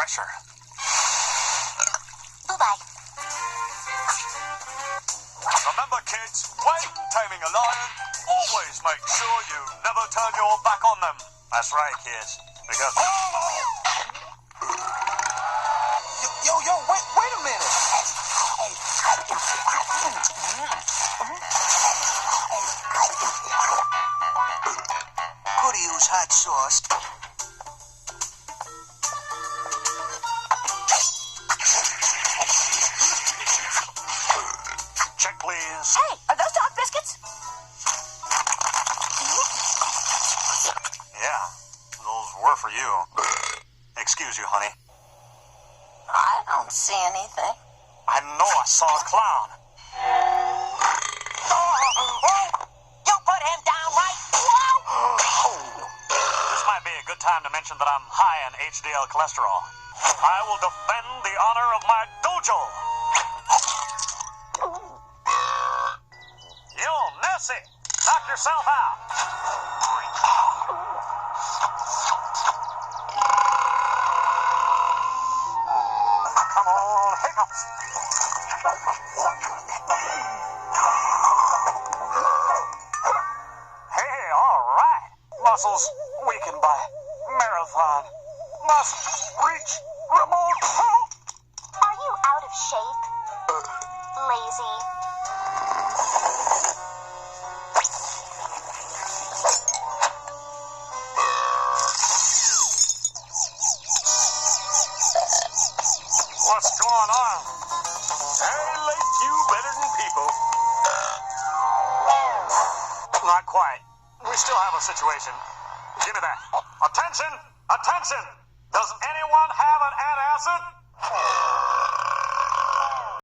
pressure. Bye-bye. Remember, kids, when taming a lion, always make sure you never turn your back on them. That's right, kids. Because... Yo, wait a minute. Could use hot sauce. Check, please. Hey, are those dog biscuits? Yeah, those were for you. Excuse you, honey. I don't see anything. I know I saw a clown. You put him down right now! This might be a good time to mention that I'm high in HDL cholesterol. I will defend the honor of my dojo. You, Nessie, knock yourself out. Come on, hiccups. Hey, all right. Muscles weakened by marathon. Must reach remote. Are you out of shape? Lazy. What's going on? They like you better than people. Not quite. We still have a situation. Give me that. Attention! Attention! Does anyone have an antacid?